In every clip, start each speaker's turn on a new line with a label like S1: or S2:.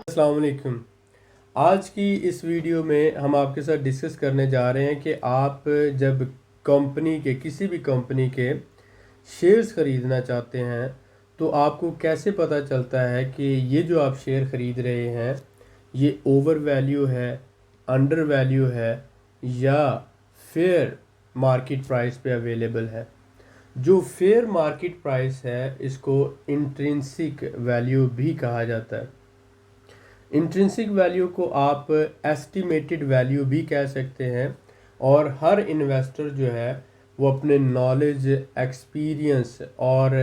S1: अस्सलाम वालेकुम। आज की इस वीडियो में हम आपके साथ डिस्कस करने जा रहे हैं कि आप जब कंपनी के किसी भी कंपनी के शेयर्स ख़रीदना चाहते हैं तो आपको कैसे पता चलता है कि ये जो आप शेयर ख़रीद रहे हैं ये ओवर वैल्यू है, अंडर वैल्यू है या फेयर मार्केट प्राइस पे अवेलेबल है। जो फेयर मार्केट प्राइस है इसको इंट्रिंसिक वैल्यू भी कहा जाता है। इंट्रिंसिक वैल्यू को आप एस्टिमेटेड वैल्यू भी कह सकते हैं। और हर इन्वेस्टर जो है वो अपने नॉलेज, एक्सपीरियंस और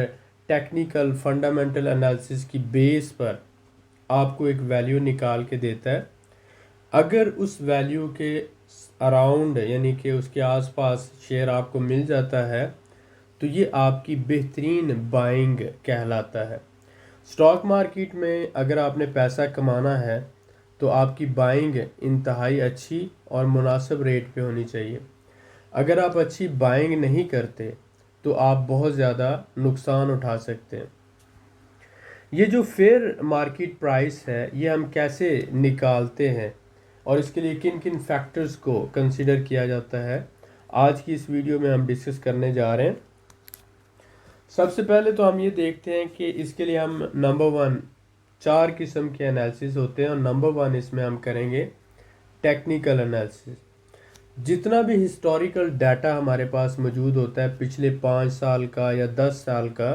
S1: टेक्निकल फंडामेंटल एनालिसिस की बेस पर आपको एक वैल्यू निकाल के देता है। अगर उस वैल्यू के अराउंड यानी कि उसके आसपास शेयर आपको मिल जाता है तो ये आपकी बेहतरीन बाइंग कहलाता है। स्टॉक मार्केट में अगर आपने पैसा कमाना है तो आपकी बाइंग इंतहाई अच्छी और मुनासिब रेट पे होनी चाहिए। अगर आप अच्छी बाइंग नहीं करते तो आप बहुत ज़्यादा नुकसान उठा सकते हैं। ये जो फेयर मार्केट प्राइस है ये हम कैसे निकालते हैं और इसके लिए किन किन फैक्टर्स को कंसिडर किया जाता है, आज की इस वीडियो में हम डिस्कस करने जा रहे हैं। सबसे पहले तो हम ये देखते हैं कि इसके लिए हम नंबर वन, चार किस्म के एनालिसिस होते हैं और नंबर वन इसमें हम करेंगे टेक्निकल एनालिसिस। जितना भी हिस्टोरिकल डाटा हमारे पास मौजूद होता है पिछले 5 साल का या 10 साल का,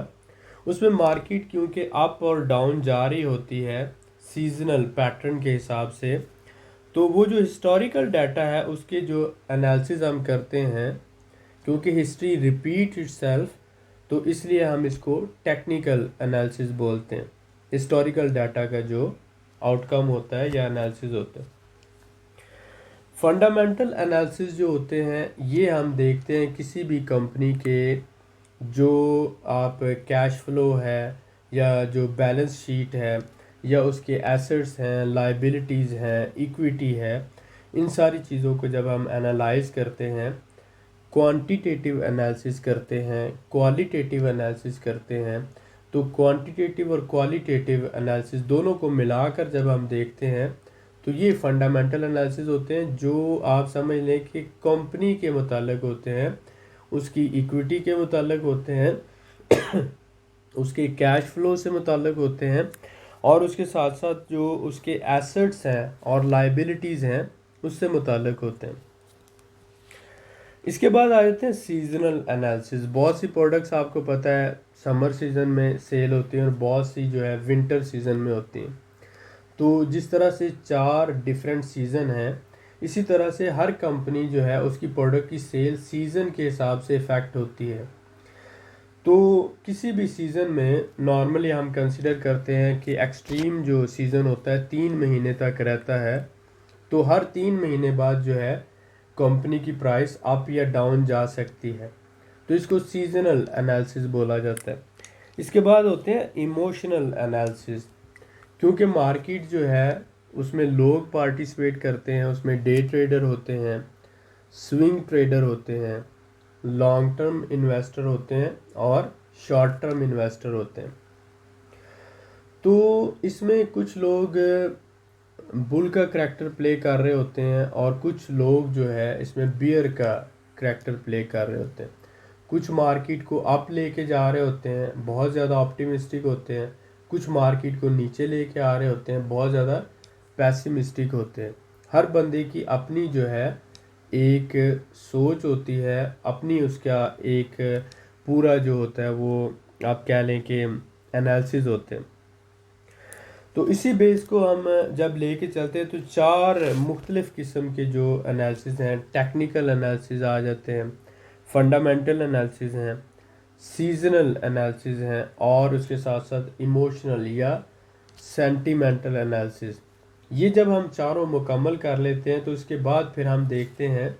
S1: उसमें मार्केट क्योंकि अप और डाउन जा रही होती है सीजनल पैटर्न के हिसाब से, तो वो जो हिस्टोरिकल डाटा है उसके जो एनालिसिस हम करते हैं, क्योंकि हिस्ट्री रिपीट इटसेल्फ तो इसलिए हम इसको टेक्निकल एनालिसिस बोलते हैं। हिस्टोरिकल डाटा का जो आउटकम होता है या एनालिसिस होता है। फंडामेंटल एनालिसिस जो होते हैं ये हम देखते हैं किसी भी कंपनी के जो आप कैश फ्लो है या जो बैलेंस शीट है या उसके एसेट्स हैं, लाइबिलिटीज़ हैं, इक्विटी है, इन सारी चीज़ों को जब हम एनालाइज करते हैं, क्वांटिटेटिव एनालिसिस करते हैं, क्वालिटेटिव एनालिसिस करते हैं, तो क्वांटिटेटिव और क्वालिटेटिव एनालिसिस दोनों को मिलाकर जब हम देखते हैं तो ये फंडामेंटल एनालिसिस होते हैं, जो आप समझ लें कि कंपनी के मुतालिक होते हैं, उसकी इक्विटी के मुतालिक होते हैं, उसके कैश फ्लो से मुतालिक होते हैं और उसके साथ साथ जो उसके एसेट्स हैं और लाइबिलिटीज़ हैं उससे मुतालिक होते हैं। इसके बाद आ जाते हैं सीजनल एनालिसिस। बहुत सी प्रोडक्ट्स आपको पता है समर सीज़न में सेल होती हैं और बहुत सी जो है विंटर सीज़न में होती हैं। तो जिस तरह से 4 डिफरेंट सीज़न हैं, इसी तरह से हर कंपनी जो है उसकी प्रोडक्ट की सेल सीज़न के हिसाब से इफ़ेक्ट होती है। तो किसी भी सीज़न में नॉर्मली हम कंसिडर करते हैं कि एक्सट्रीम जो सीज़न होता है 3 महीने तक रहता है, तो हर 3 महीने बाद जो है कंपनी की प्राइस अप या डाउन जा सकती है, तो इसको सीजनल एनालिसिस बोला जाता है। इसके बाद होते हैं इमोशनल एनालिसिस। क्योंकि मार्केट जो है उसमें लोग पार्टिसिपेट करते हैं, उसमें डे ट्रेडर होते हैं, स्विंग ट्रेडर होते हैं, लॉन्ग टर्म इन्वेस्टर होते हैं और शॉर्ट टर्म इन्वेस्टर होते हैं। तो इसमें कुछ लोग बुल का करैक्टर प्ले कर रहे होते हैं और कुछ लोग जो है इसमें बियर का करैक्टर प्ले कर रहे होते हैं। कुछ मार्केट को अप लेके जा रहे होते हैं, बहुत ज़्यादा ऑप्टिमिस्टिक होते हैं, कुछ मार्केट को नीचे लेके आ रहे होते हैं, बहुत ज़्यादा पैसिमिस्टिक होते हैं। हर बंदे की अपनी जो है एक सोच होती है, अपनी उसका एक पूरा जो होता है वो आप कह लें कि एनालिसिस होते हैं। तो इसी बेस को हम जब लेके चलते हैं तो 4 मुख्तलिफ़ किस्म के जो एनालिसिस हैं, टेक्निकल एनालिसिस आ जाते हैं, फंडामेंटल एनालिसिस हैं, सीजनल एनालिसिस हैं और उसके साथ साथ इमोशनल या सेंटिमेंटल एनालिसिस। ये जब हम चारों मुकम्मल कर लेते हैं तो इसके बाद फिर हम देखते हैं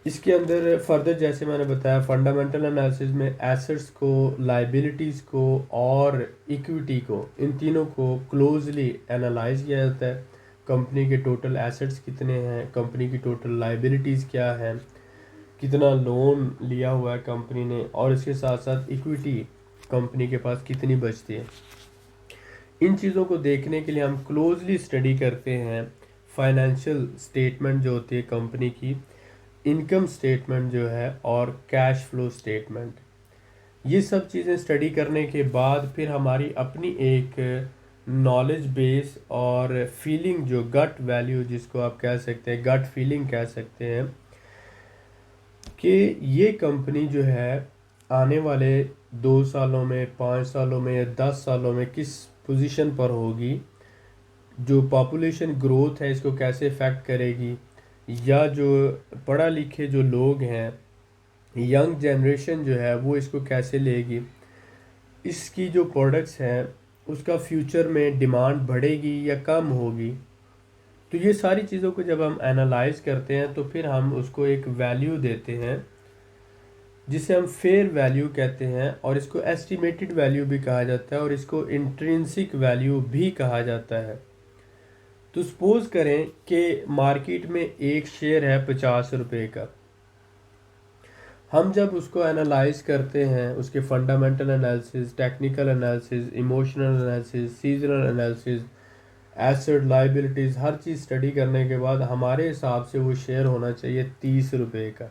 S1: इसके अंदर फर्दर, जैसे मैंने बताया फंडामेंटल एनालिसिस में एसेट्स को, लाइबिलिटीज़ को और इक्विटी को, इन तीनों को क्लोजली एनालाइज किया जाता है। कंपनी के टोटल एसेट्स कितने हैं, कंपनी की टोटल लाइबिलिटीज़ क्या है, कितना लोन लिया हुआ है कंपनी ने और इसके साथ साथ इक्विटी कंपनी के पास कितनी बचती है। इन चीज़ों को देखने के लिए हम क्लोजली स्टडी करते हैं फाइनेंशियल स्टेटमेंट जो होती है कंपनी की, इनकम स्टेटमेंट जो है, और कैश फ्लो स्टेटमेंट। ये सब चीज़ें स्टडी करने के बाद फिर हमारी अपनी एक नॉलेज बेस और फीलिंग, जो गट वैल्यू जिसको आप कह सकते हैं, गट फीलिंग कह सकते हैं, कि ये कंपनी जो है आने वाले 2 सालों में, 5 सालों में या 10 सालों में किस पोजीशन पर होगी, जो पॉपुलेशन ग्रोथ है इसको कैसे इफ़ेक्ट करेगी, या जो पढ़ा लिखे जो लोग हैं, यंग जनरेशन जो है वो इसको कैसे लेगी, इसकी जो प्रोडक्ट्स हैं उसका फ्यूचर में डिमांड बढ़ेगी या कम होगी। तो ये सारी चीज़ों को जब हम एनालाइज करते हैं तो फिर हम उसको एक वैल्यू देते हैं जिसे हम फेयर वैल्यू कहते हैं, और इसको एस्टिमेटेड वैल्यू भी कहा जाता है, और इसको इंट्रिंसिक वैल्यू भी कहा जाता है। तो सपोज करें कि मार्केट में एक शेयर है 50 रुपये का। हम जब उसको एनालाइज करते हैं, उसके fundamental analysis, technical analysis, emotional analysis, seasonal analysis, asset liabilities, हर चीज़ स्टडी करने के बाद हमारे हिसाब से वो शेयर होना चाहिए 30 रुपये का।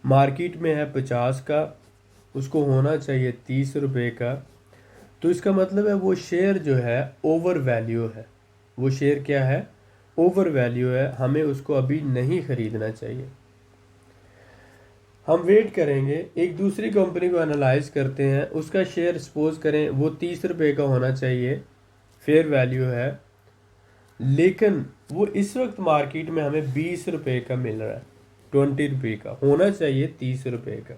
S1: मार्केट में है 50 का, उसको होना चाहिए 30 रुपये का। तो इसका मतलब है वो शेयर जो है ओवर वैल्यू है। वो शेयर क्या है? ओवर वैल्यू है, हमें उसको अभी नहीं ख़रीदना चाहिए। हम वेट करेंगे, एक दूसरी कंपनी को एनालाइज करते हैं, उसका शेयर सपोज करें वो 30 रुपये का होना चाहिए, फेयर वैल्यू है, लेकिन वो इस वक्त मार्केट में हमें 20 रुपये का मिल रहा है। 20 रुपये का होना चाहिए 30 रुपये का।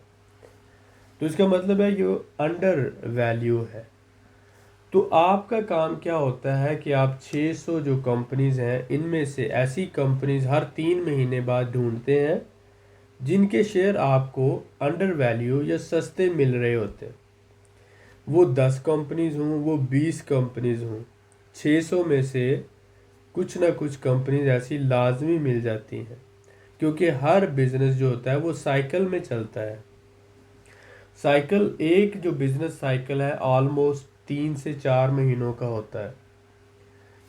S1: तो इसका मतलब है ये अंडर वैल्यू है। तो आपका काम क्या होता है कि आप 600 जो कंपनीज हैं इनमें से ऐसी कंपनीज हर 3 महीने बाद ढूंढते हैं जिनके शेयर आपको अंडर वैल्यू या सस्ते मिल रहे होते हैं। वो 10 कंपनीज हों, वो 20 कंपनीज हों, 600 में से कुछ ना कुछ कंपनीज ऐसी लाजमी मिल जाती हैं, क्योंकि हर बिजनेस जो होता है वो साइकिल में चलता है। साइकिल, एक जो बिजनेस साइकिल है ऑलमोस्ट 3 से 4 महीनों का होता है,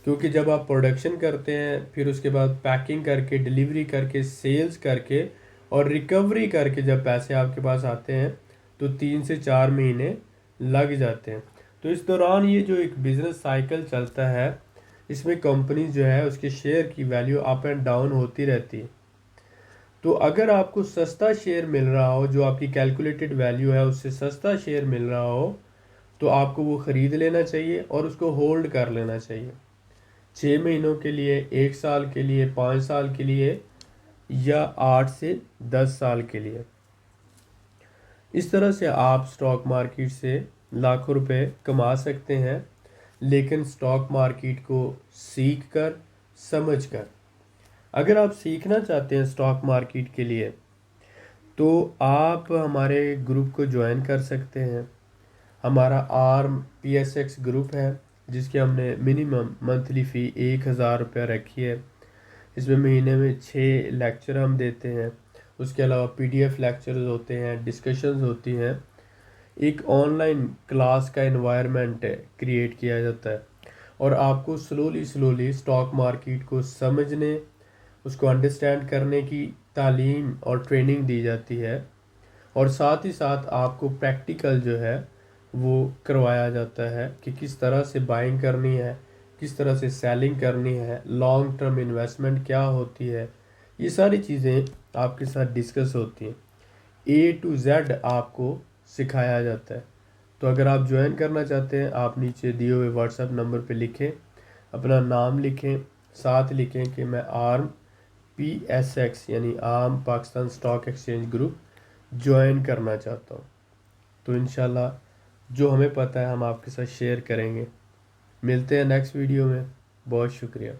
S1: क्योंकि जब आप प्रोडक्शन करते हैं, फिर उसके बाद पैकिंग करके, डिलीवरी करके, सेल्स करके और रिकवरी करके जब पैसे आपके पास आते हैं तो 3 से 4 महीने लग जाते हैं। तो इस दौरान ये जो एक बिज़नेस साइकिल चलता है, इसमें कंपनी जो है उसके शेयर की वैल्यू अप एंड डाउन होती रहती है। तो अगर आपको सस्ता शेयर मिल रहा हो, जो आपकी कैलकुलेटेड वैल्यू है उससे सस्ता शेयर मिल रहा हो, तो आपको वो ख़रीद लेना चाहिए और उसको होल्ड कर लेना चाहिए 6 महीनों के लिए, 1 साल के लिए, 5 साल के लिए, या 8 से 10 साल के लिए। इस तरह से आप स्टॉक मार्केट से लाखों रुपए कमा सकते हैं, लेकिन स्टॉक मार्केट को सीख कर, समझ कर। अगर आप सीखना चाहते हैं स्टॉक मार्केट के लिए तो आप हमारे ग्रुप को ज्वाइन कर सकते हैं। हमारा आर्म PSX ग्रुप है जिसकी हमने मिनिमम मंथली फ़ी 1000 रुपया रखी है। इसमें महीने में 6 लेक्चर हम देते हैं, उसके अलावा PDF लेक्चर्स होते हैं, डिस्कशंस होती हैं, एक ऑनलाइन क्लास का एनवायरनमेंट क्रिएट किया जाता है, और आपको स्लोली स्टॉक मार्केट को समझने, उसको अंडरस्टैंड करने की तालीम और ट्रेनिंग दी जाती है, और साथ ही साथ आपको प्रैक्टिकल जो है वो करवाया जाता है कि किस तरह से बाइंग करनी है, किस तरह से सेलिंग करनी है, लॉन्ग टर्म इन्वेस्टमेंट क्या होती है, ये सारी चीज़ें आपके साथ डिस्कस होती हैं। A to Z आपको सिखाया जाता है। तो अगर आप ज्वाइन करना चाहते हैं, आप नीचे दिए हुए व्हाट्सएप नंबर पे लिखें, अपना नाम लिखें, साथ लिखें कि मैं आर्म PSX यानी arm Pakistan stock exchange group join करना चाहता हूँ। तो इंशाल्लाह जो हमें पता है हम आपके साथ शेयर करेंगे। मिलते हैं नेक्स्ट वीडियो में। बहुत शुक्रिया।